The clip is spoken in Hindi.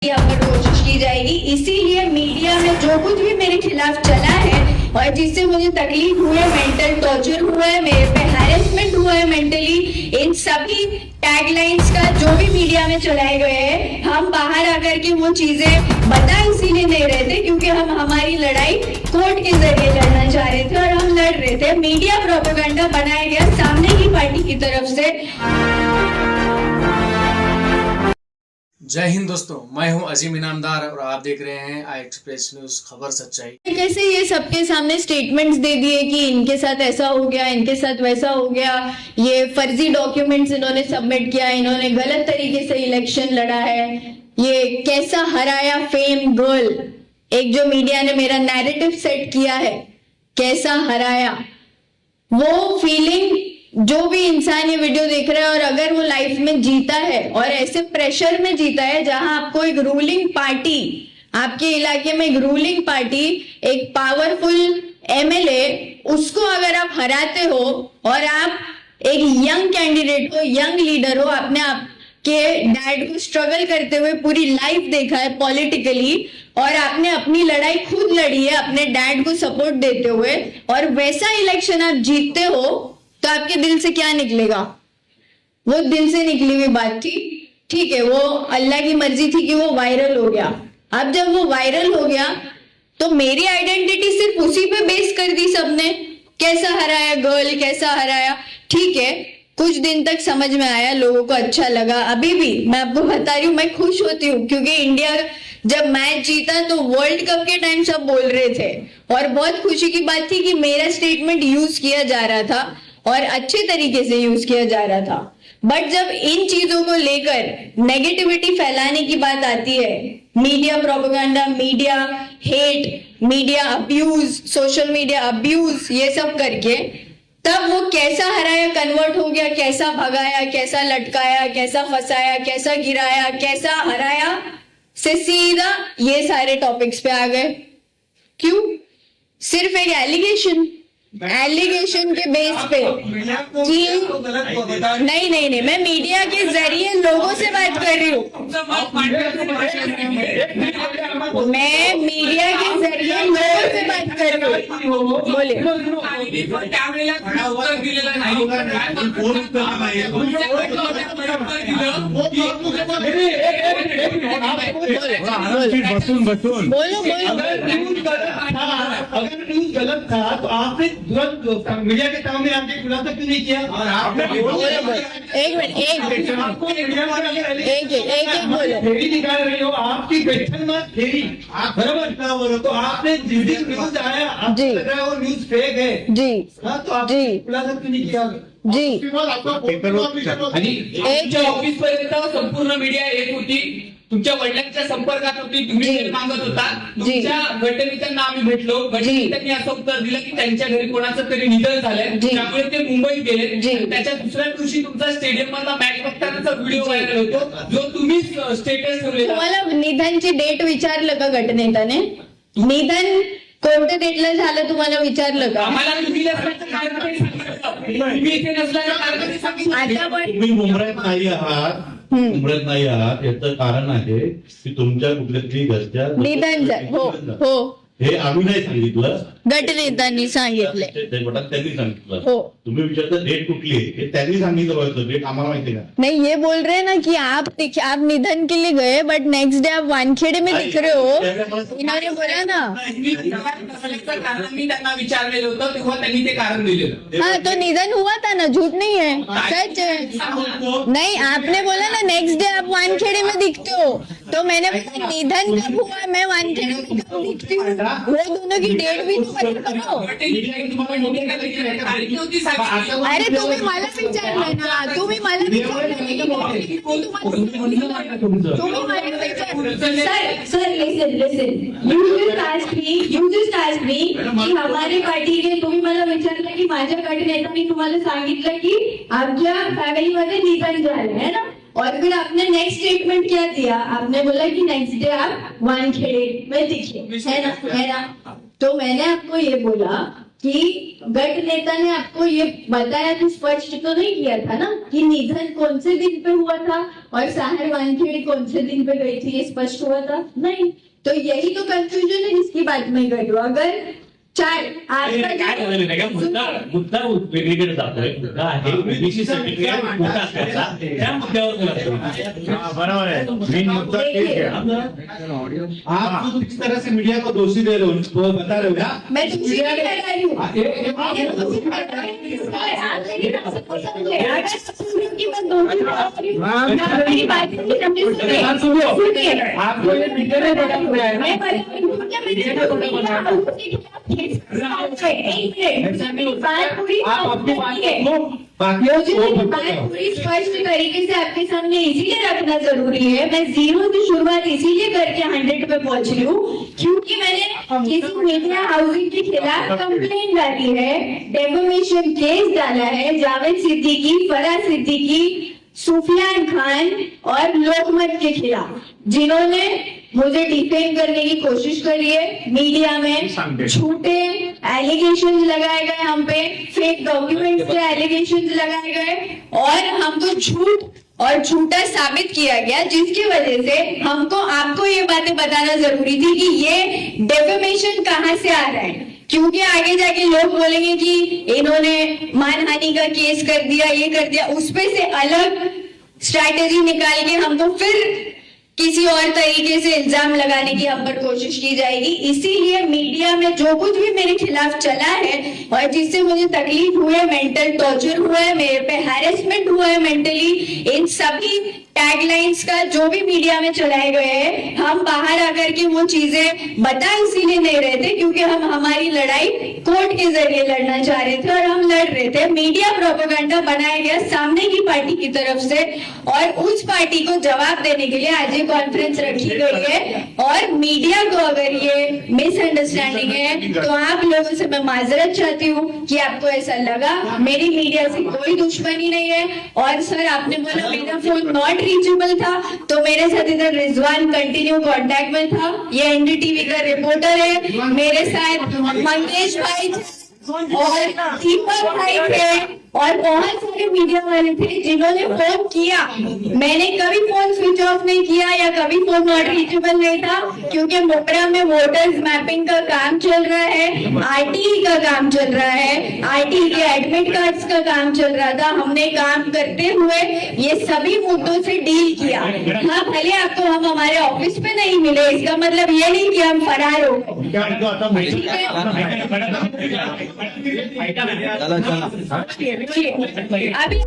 यहाँ पर कोशिश की जाएगी। इसीलिए मीडिया में जो कुछ भी मेरे खिलाफ चला है और जिससे मुझे तकलीफ हुई है, मेंटल टॉर्चर हुआ है, मेरे पे हैरेसमेंट हुआ है मेंटली, इन सभी टैगलाइंस का जो भी मीडिया में चलाए गए हैं, हम बाहर आकर के वो चीजें बता इसीलिए नहीं रहे थे क्योंकि हम हमारी लड़ाई कोर्ट के जरिए लड़ना चाह रहे थे और हम लड़ रहे थे। मीडिया प्रोपेगेंडा बनाया गया सामने की पार्टी की तरफ से। जय हिंद दोस्तों, मैं हूं अजीम इनामदार और आप देख रहे हैं आई एक्सप्रेस न्यूज, खबर सच्चाई। कैसे ये सबके सामने स्टेटमेंट्स दे दिए कि इनके साथ ऐसा हो गया, इनके साथ वैसा हो गया, ये फर्जी डॉक्यूमेंट्स इन्होंने सबमिट किया, इन्होंने गलत तरीके से इलेक्शन लड़ा है, ये कैसा हराया फेम गर्ल, एक जो मीडिया ने मेरा नैरेटिव सेट किया है, कैसा हराया। वो फीलिंग जो भी इंसान ये वीडियो देख रहा है और अगर वो लाइफ में जीता है और ऐसे प्रेशर में जीता है जहां आपको एक रूलिंग पार्टी, आपके इलाके में एक रूलिंग पार्टी, एक पावरफुल एमएलए, उसको अगर आप हराते हो और आप एक यंग कैंडिडेट हो, यंग लीडर हो, अपने आप के डैड को स्ट्रगल करते हुए पूरी लाइफ देखा है पॉलिटिकली और आपने अपनी लड़ाई खुद लड़ी है अपने डैड को सपोर्ट देते हुए और वैसा इलेक्शन आप जीतते हो तो आपके दिल से क्या निकलेगा? वो दिल से निकली हुई बात थी, ठीक है, वो अल्लाह की मर्जी थी कि वो वायरल हो गया। अब जब वो वायरल हो गया तो मेरी आइडेंटिटी सिर्फ उसी पे बेस कर दी सबने, कैसा हराया गर्ल, कैसा हराया। ठीक है, कुछ दिन तक समझ में आया, लोगों को अच्छा लगा। अभी भी मैं आपको बता रही हूँ, मैं खुश होती हूँ क्योंकि इंडिया जब मैच जीता तो वर्ल्ड कप के टाइम सब बोल रहे थे और बहुत खुशी की बात थी कि मेरा स्टेटमेंट यूज किया जा रहा था और अच्छे तरीके से यूज किया जा रहा था। बट जब इन चीजों को लेकर नेगेटिविटी फैलाने की बात आती है, media propaganda, media hate, media abuse, social media abuse, ये सब करके, तब वो कैसा हराया कन्वर्ट हो गया, कैसा भगाया, कैसा लटकाया, कैसा फंसाया, कैसा गिराया, कैसा हराया से सीधा ये सारे टॉपिक्स पे आ गए। क्यों? सिर्फ एक एलिगेशन के बेस पे कि नहीं, मैं मीडिया के जरिए लोगों से बात कर रही हूँ, मैं मीडिया के जरिए लोगों से बात कर रही हूँ। बोले बोलो अगर न्यूज गलत था तो आपने तुरंत मीडिया के सामने आपने खुलासा क्यों नहीं किया? और आपने एक मिनट आपको मीडिया एक बोलो, थेरी निकाल रही हो, आपकी गठन में थेरी बराबर, तो आपने जिस दिन न्यूज आया आपको लग रहा है वो न्यूज फेक है जी, हाँ, तो आपने खुलासा क्यों नहीं किया जी। एक ऑफिस पर्यंत संपूर्ण मीडिया एक होती, तुमच्या वडिलांच्या संपर्कात होती, तुम्ही मागत होता, तुमच्या घटनेच्यांना आम्ही भेटलो, घटनेच्यांनी असं उत्तर दिलं की त्यांच्या घरी कोणाचं तरी निधन झालंय, त्यामुळे ते मुंबईत गेले। त्याच्या दुसऱ्या दिवशी तुमचा स्टेडियम मधला मॅच बघतानाचा व्हिडिओ व्हायरल होतो जो तुम्ही स्टेटस ठेवलेला। तुम्हाला निधनची डेट विचारलं का घटनेताने? निधन कोणत्या डेटला झालं तुम्हाला विचारलं का? आम्हाला तुम्ही इथे नसल्याचं तुम्ही मुंबईत नाही आहात, मुंबईत नाही आहात याचं कारण आहे की तुमच्या कुठल्या तरी घरच्या निधन झालं, हो हे आम्ही नाही सांगितलं, गटनेत्यांनी सांगितले, त्यांनी सांगितलं। हो, तुम्ही विचारता डेट कुठली आहे, हे त्यांनी सांगितलं होतं, डेट आम्हाला माहिती का? नहीं, ये बोल रहे हैं ना कि आप निधन के लिए गए बट नेक्स्ट डे आप वानखेड़े में दिख रहे हो, इन्होंने बोला ना। मी त्यांना विचारलेलं होतं तेव्हा त्यांनी ते कारण दिलेलं। हाँ, तो निधन हुआ था ना, झूठ नहीं है, सच है। नहीं, आपने बोला ना नेक्स्ट डे आप वानखेड़े में दिखते हो, तो मैंने बोला निधन कब हुआ, मैं वानखेड़े में कब दिखती हूँ, वो दोनों की डेट भी तो पता करो। अरे तुम्ही मला विचारलं ना, तुम्ही मला विचारलं, sir listen, you just asked me की हमारे पार्टी के, तुम्ही मला विचारलं की माझ्या गटनेत्यांनी तुम्हाला सांगितलं की आमच्या फॅमिलीमध्ये निधन झालं है ना, और फिर आपने नेक्स्ट स्टेटमेंट क्या दिया, आपने बोला कि नेक्स्ट डे आप वानखेड़े में दिखे, है ना। तो मैंने आपको ये बोला कि गट नेता ने आपको ये बताया कि स्पष्ट तो नहीं किया था ना कि निधन कौन से दिन पे हुआ था और साहर वानखेड़े कौन से दिन पे गई थी, ये स्पष्ट हुआ था नहीं। तो यही तो कंफ्यूजन है जिसकी बात मैं कर रही हूँ। अगर चार आज काय झालेलं नाही का मुद्दा वेगळीकडे जातोय मुद्दा आहे ओबीसी सर्टिफिकेट कोटा असायचा त्या मुद्द्यावर बोलतोय बराबर है मेन मुद्दा ये है आप जो किस तरह से मीडिया को दोषी दे रहे हो वो बता रहे हो क्या मैं तुमसे क्या कह रही हूँ आपको ये मीडिया ने पूरी स्पष्ट तरीके से आपके सामने इसीलिए रखना जरूरी है। मैं 0 की शुरुआत इसीलिए करके 100 पे पहुंच रही हूँ क्योंकि मैंने किसी मीडिया हाउसिंग के खिलाफ कंप्लेंट डाली है, डेफेमेशन केस डाला है जावेद सिद्दीकी, फराज सिद्दीकी, सुफियान खान और लोकमत के खिलाफ, जिन्होंने मुझे डिफेम करने की कोशिश करी है। मीडिया में झूठे एलिगेशन लगाए गए, हम पे फेक डॉक्यूमेंट्स के एलिगेशन लगाए गए और हमको झूठ और झूठा साबित किया गया, जिसकी वजह से हमको आपको ये बातें बताना जरूरी थी कि ये डेफेमेशन कहाँ से आ रहा है, क्योंकि आगे जाके लोग बोलेंगे कि इन्होंने मानहानि का केस कर दिया, ये कर दिया, उसपे से अलग स्ट्रैटेजी निकाल के हमको फिर किसी और तरीके से इल्जाम लगाने की हम पर कोशिश की जाएगी। इसीलिए मीडिया में जो कुछ भी मेरे खिलाफ चला है और जिससे मुझे तकलीफ हुई है, मेंटल टॉर्चर हुआ है, मेरे पे हैरेसमेंट हुआ है मेंटली, इन सभी टैगलाइंस का जो भी मीडिया में चलाए गए हैं, हम बाहर आकर के वो चीजें बता इसीलिए नहीं रहे थे क्योंकि हम हमारी लड़ाई कोर्ट के जरिए लड़ना चाह रहे थे और हम लड़ रहे थे। मीडिया प्रोपेगेंडा बनाया गया सामने की पार्टी की तरफ से और उस पार्टी को जवाब देने के लिए आज ये कॉन्फ्रेंस रखी गई है। और मीडिया को अगर ये मिसअंडरस्टैंडिंग है तो आप लोगों से मैं माजरत चाहती हूँ कि आपको ऐसा लगा। मेरी मीडिया से कोई दुश्मनी नहीं है। और सर आपने बोला मेरा फोन नॉट रीचेबल था, तो मेरे साथ इधर रिजवान कंटिन्यू कांटेक्ट में था, ये एनडीटीवी का रिपोर्टर है, मेरे साथ मंगेश भाई और दीपक भाई थे और बहुत सारे मीडिया वाले थे जिन्होंने फोन किया। मैंने कभी फोन स्विच ऑफ नहीं किया या कभी फोन नॉट रीचेबल नहीं था क्योंकि मोपरा में वोटर्स मैपिंग का काम चल रहा है, आरटीई का काम चल रहा है, आरटीई के एडमिट कार्ड्स का काम चल रहा था। हमने काम करते हुए ये सभी मुद्दों से डील किया। हाँ, भले आपको हम हमारे ऑफिस में नहीं मिले, इसका मतलब ये नहीं कि हम फरार हो गए। ठीक है, अभी